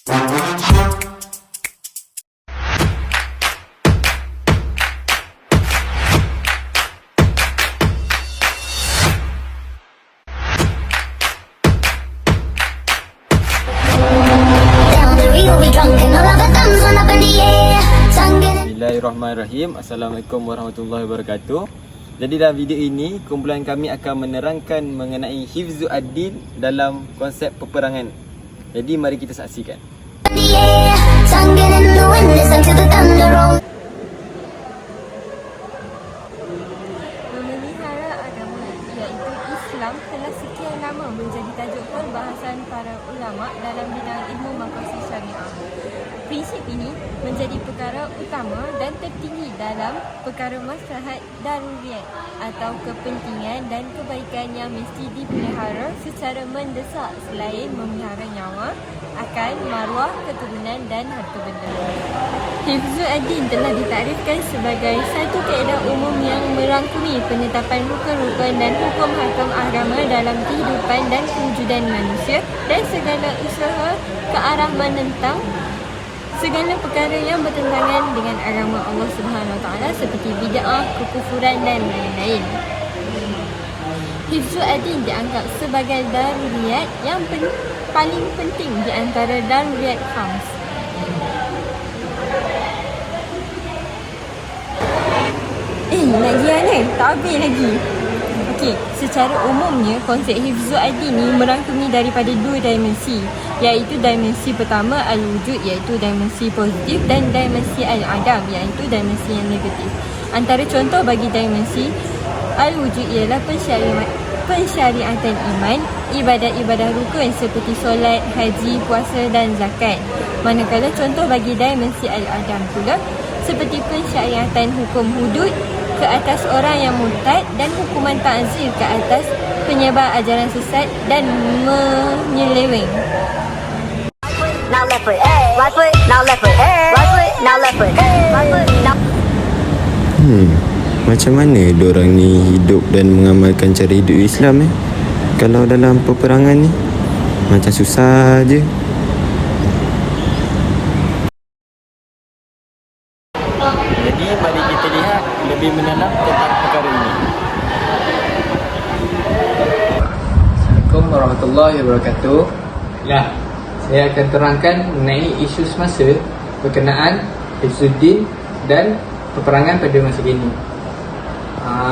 Bismillahirrahmanirrahim. Assalamualaikum warahmatullahi wabarakatuh. Jadi dalam video ini, kumpulan kami akan menerangkan mengenai hifzu ad-din dalam konsep peperangan. Jadi mari kita saksikan. Memelihara agama iaitu Islam telah sekian lama menjadi tajuk perbahasan para ulama dalam bidang ilmu maqasid syariah. Prinsip ini menjadi perkara utama dan tertinggi dalam perkara maslahat daruriyat atau kepentingan dan kebaikan yang mesti dipelihara secara mendesak selain memelihara nyawa, akal, maruah, keturunan dan harta benda. Hifzu ad-din telah ditakdirkan sebagai satu kaedah umum yang merangkumi penetapan rukun-rukun dan hukum-hukum agama dalam kehidupan dan kewujudan manusia dan segala usaha ke arah menentang segala perkara yang bertentangan dengan agama Allah Subhanahu Wa Taala seperti bid'ah, kekufuran dan lain-lain. Hifzu ad-din dianggap sebagai daruriyat yang paling penting di antara daruriyat khams. Nak gian ni? Tak habis lagi. Okey, secara umumnya konsep hifzu ad-din ni merangkumi daripada dua dimensi, iaitu dimensi pertama al-wujud iaitu dimensi positif dan dimensi al-adam iaitu dimensi yang negatif. Antara contoh bagi dimensi al-wujud ialah pensyariatan iman, ibadat-ibadat rukun seperti solat, haji, puasa dan zakat. Manakala contoh bagi dimensi al-adam pula seperti pensyariatan hukum hudud ke atas orang yang murtad dan hukuman ta'zir ke atas penyebar ajaran sesat dan menyeleweng. Now left foot, right foot, now left foot, right foot, now left foot, right foot, now. Macam mana diorang ni hidup dan mengamalkan cara hidup Islam kalau dalam peperangan ni? Macam susah je. Jadi mari kita lihat lebih mendalam tentang perkara ini. Assalamualaikum warahmatullahi wabarakatuh. Ya, saya akan terangkan mengenai isu semasa berkenaan hifzuddin dan peperangan pada masa kini.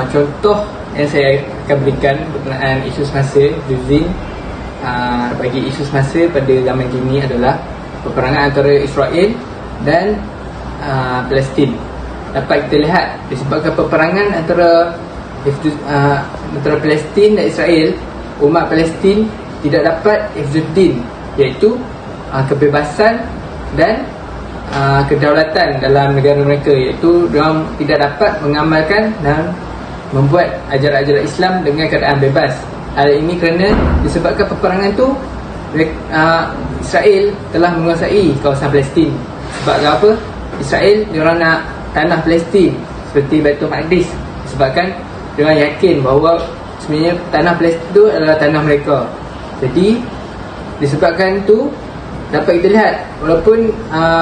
Contoh yang saya akan berikan berkenaan isu semasa hifzuddin bagi isu semasa pada zaman kini adalah peperangan antara Israel dan Palestin. Dapat kita lihat disebabkan peperangan antara Palestin dan Israel, umat Palestin tidak dapat hifzuddin iaitu kebebasan dan kedaulatan dalam negara mereka, iaitu mereka tidak dapat mengamalkan dan membuat ajaran-ajaran Islam dengan keadaan bebas. Hal ini kerana disebabkan peperangan itu Israel telah menguasai kawasan Palestin. Sebab apa? Israel diorang nak tanah Palestin seperti Baitul Maqdis, sebabkan diorang yakin bahawa sebenarnya tanah Palestin itu adalah tanah mereka. Jadi disebabkan itu dapat kita lihat walaupun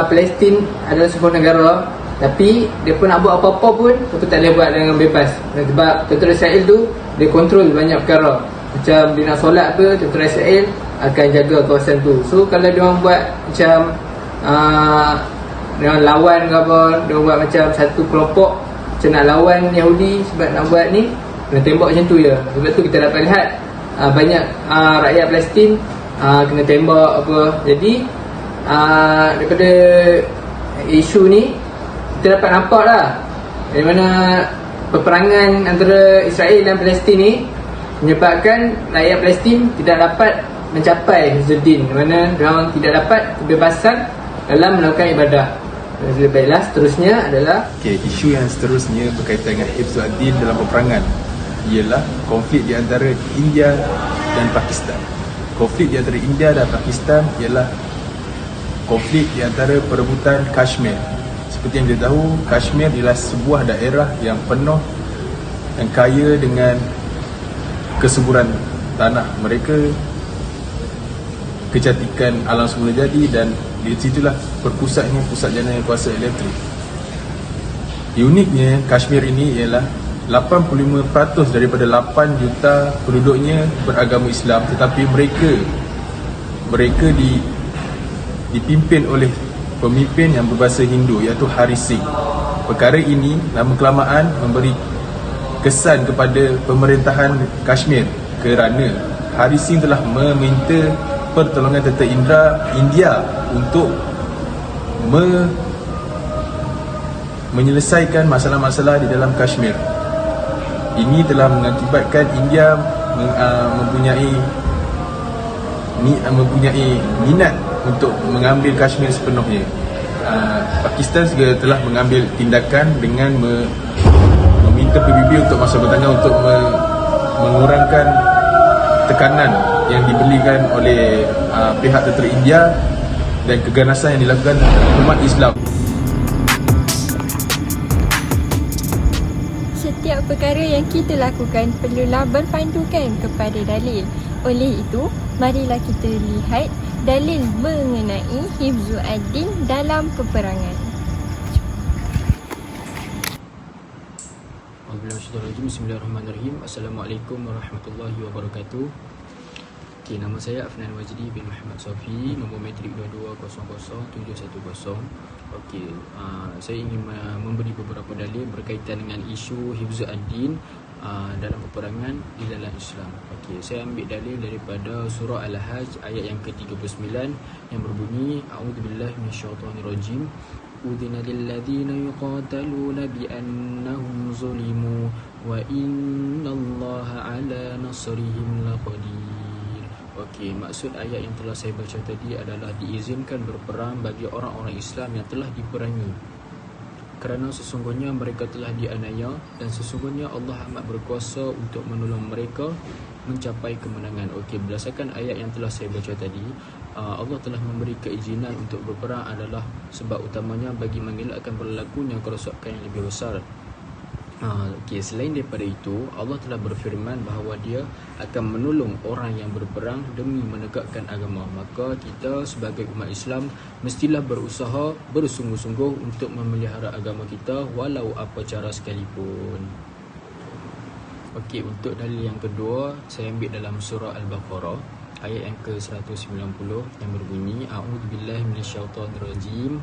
Palestin adalah sebuah negara, tapi dia pun nak buat apa-apa pun dia tak boleh buat dengan bebas. Sebab tentera Israel tu dia kontrol banyak perkara. Macam dia nak solat ke, tentera Israel akan jaga kawasan tu. So kalau dia orang buat macam dia orang lawan ke apa, dia orang buat macam satu kelompok macam nak lawan Yahudi sebab nak buat ni, kena tembak macam tu je. Sebab tu kita dapat lihat banyak rakyat Palestin kena tembak apa. Jadi daripada isu ni kita dapat nampak lah dari mana peperangan antara Israel dan Palestin ni menyebabkan rakyat Palestin tidak dapat mencapai hifzuddin, di mana mereka tidak dapat kebebasan dalam melakukan ibadah. Baiklah, seterusnya adalah isu yang seterusnya berkaitan dengan hifzu ad-din dalam peperangan ialah konflik di antara India dan Pakistan. Konflik di antara India dan Pakistan ialah konflik di antara perebutan Kashmir. Seperti yang kita tahu, Kashmir ialah sebuah daerah yang penuh dan kaya dengan kesuburan tanah mereka kecantikan alam semula jadi, dan di situlah berpusatnya pusat jana kuasa elektrik. Uniknya Kashmir ini ialah 85% daripada 8 juta penduduknya beragama Islam, tetapi mereka dipimpin oleh pemimpin yang berbahasa Hindu, iaitu Hari Singh. Perkara ini lama kelamaan memberi kesan kepada pemerintahan Kashmir kerana Hari Singh telah meminta pertolongan tentera India untuk menyelesaikan masalah-masalah di dalam Kashmir. Ini telah mengakibatkan India mempunyai minat untuk mengambil Kashmir sepenuhnya. Pakistan juga telah mengambil tindakan dengan meminta PBB untuk masuk bertanya untuk mengurangkan tekanan yang diberikan oleh pihak tentera India dan keganasan yang dilakukan umat Islam. Setiap perkara yang kita lakukan perlulah berpandukan kepada dalil. Oleh itu, marilah kita lihat dalil mengenai hifzu ad-din dalam peperangan. Bismillahirrahmanirrahim. Assalamualaikum warahmatullahi wabarakatuh. Okay, nama saya Afnan Wajdi bin Muhammad Sofi, nombor metrik 2200710. Okey, saya ingin memberi beberapa dalil berkaitan dengan isu hifzu ad-din dalam peperangan di dalam Islam. Okey, saya ambil dalil daripada surah Al-Hajj ayat yang ke-39 yang berbunyi a'udzubillahi minasyaitonirrajim. Udhina lilladzina yuqataluna biannahum zulimu wa innallaha ala nasrihim laqadir. Okey, maksud ayat yang telah saya baca tadi adalah diizinkan berperang bagi orang-orang Islam yang telah diperangi, kerana sesungguhnya mereka telah dianiaya dan sesungguhnya Allah amat berkuasa untuk menolong mereka mencapai kemenangan. Okey, berdasarkan ayat yang telah saya baca tadi, Allah telah memberi keizinan untuk berperang adalah sebab utamanya bagi mengelakkan berlakunya kerosakan yang lebih besar. Okey, selain daripada itu, Allah telah berfirman bahawa Dia akan menolong orang yang berperang demi menegakkan agama. Maka kita sebagai umat Islam mestilah berusaha bersungguh-sungguh untuk memelihara agama kita walau apa cara sekalipun. Okey, untuk dalil yang kedua, saya ambil dalam surah Al-Baqarah ayat yang ke-190 yang berbunyi a'udzubillahi minasyaitonirrajim.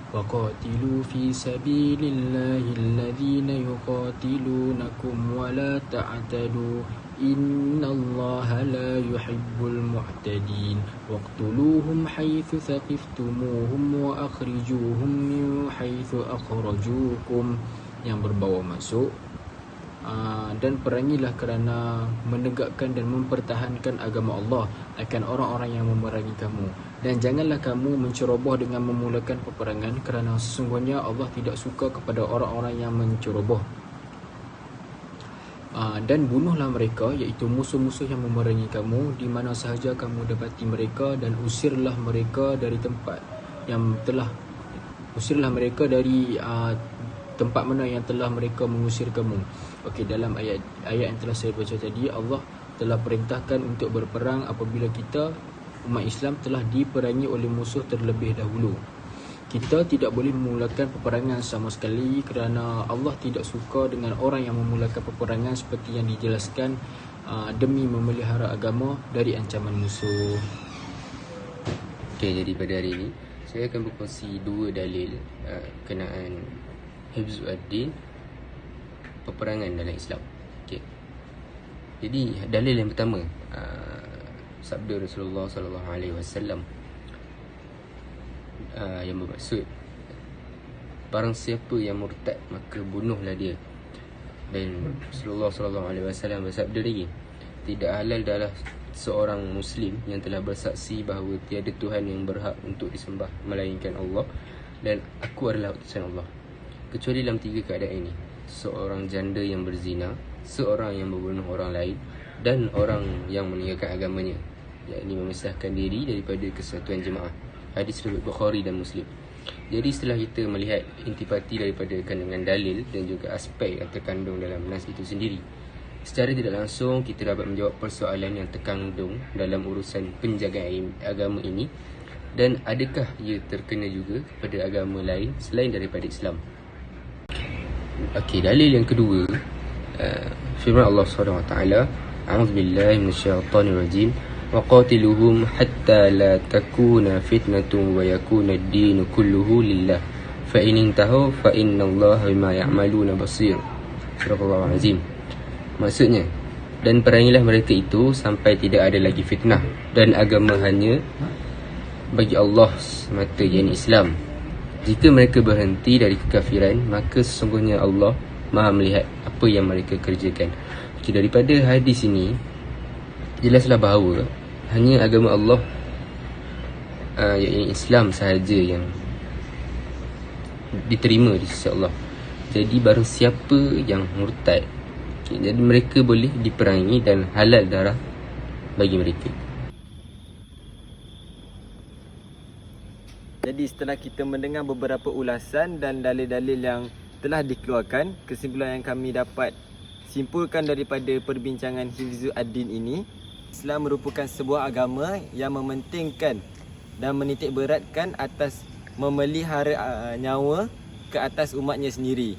وَقَاتِلُوا فِي سَبِيلِ اللَّهِ الَّذِينَ يُقَاتِلُونَكُمْ وَلَا تَعْتَدُوا إِنَّ اللَّهَ لَا يُحِبُّ الْمُعْتَدِينَ وَاقْتُلُوهُمْ حَيْثُ ثَقِفْتُمُوهُمْ وَأَخْرِجُوهُمْ مِنْ حَيْثُ أَخْرَجُوكُمْ, yang berbawa maksud dan perangilah kerana menegakkan dan mempertahankan agama Allah akan orang-orang yang memerangi kamu, dan janganlah kamu menceroboh dengan memulakan peperangan, kerana sesungguhnya Allah tidak suka kepada orang-orang yang menceroboh. Dan bunuhlah mereka, iaitu musuh-musuh yang memerangi kamu di mana sahaja kamu dapati mereka, dan usirlah mereka dari tempat tempat mana yang telah mereka mengusir kamu. Okey, dalam ayat yang telah saya baca tadi, Allah telah perintahkan untuk berperang apabila kita umat Islam telah diperangi oleh musuh terlebih dahulu. Kita tidak boleh memulakan peperangan sama sekali kerana Allah tidak suka dengan orang yang memulakan peperangan seperti yang dijelaskan demi memelihara agama dari ancaman musuh. Okey, jadi pada hari ini saya akan berkongsi dua dalil kenaan hifzu ad-din, peperangan dalam Islam. Okey. Jadi dalil yang pertama, sabda Rasulullah sallallahu alaihi wasallam yang bermaksud barang siapa yang murtad maka bunuhlah dia. Dan Rasulullah sallallahu alaihi wasallam bersabda lagi, tidak halal adalah seorang muslim yang telah bersaksi bahawa tiada Tuhan yang berhak untuk disembah melainkan Allah dan aku adalah utusan Allah, kecuali dalam tiga keadaan ini: seorang janda yang berzina, seorang yang membunuh orang lain, dan orang yang meninggalkan agamanya, yakni memisahkan diri daripada kesatuan jemaah. Hadis riwayat Bukhari dan Muslim. Jadi setelah kita melihat intipati daripada kandungan dalil dan juga aspek yang terkandung dalam nas itu sendiri, Secara tidak langsung kita dapat menjawab persoalan yang terkandung dalam urusan penjagaan agama ini, dan adakah ia terkena juga kepada agama lain selain daripada Islam. Okey, dalil yang kedua, firman Allah SWT, A'udzubillahi minasyaitonirrajim, wa qatiluhum hatta la takuna fitnatun wa yakuna ad-din kulluhu lillah fa in intahu fa innallaha bima ya'maluna basir. Surah Al-Azim. Maksudnya, dan perangilah mereka itu sampai tidak ada lagi fitnah dan agama hanya bagi Allah semata, yakni Islam. Jika mereka berhenti dari kekafiran, maka sesungguhnya Allah Maha melihat apa yang mereka kerjakan. Okay, daripada hadis ini jelaslah bahawa hanya agama Allah, yakni Islam sahaja yang diterima di sisi Allah. Jadi barang siapa yang murtad, jadi mereka boleh diperangi dan halal darah bagi mereka. Jadi setelah kita mendengar beberapa ulasan dan dalil-dalil yang telah dikeluarkan, kesimpulan yang kami dapat simpulkan daripada perbincangan Hifzu ad-Din ini, Islam merupakan sebuah agama yang mementingkan dan menitik beratkan atas memelihara nyawa ke atas umatnya sendiri.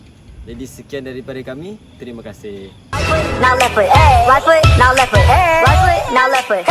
Jadi sekian daripada kami. Terima kasih. Now left foot, right foot, now left foot, right foot, now left foot.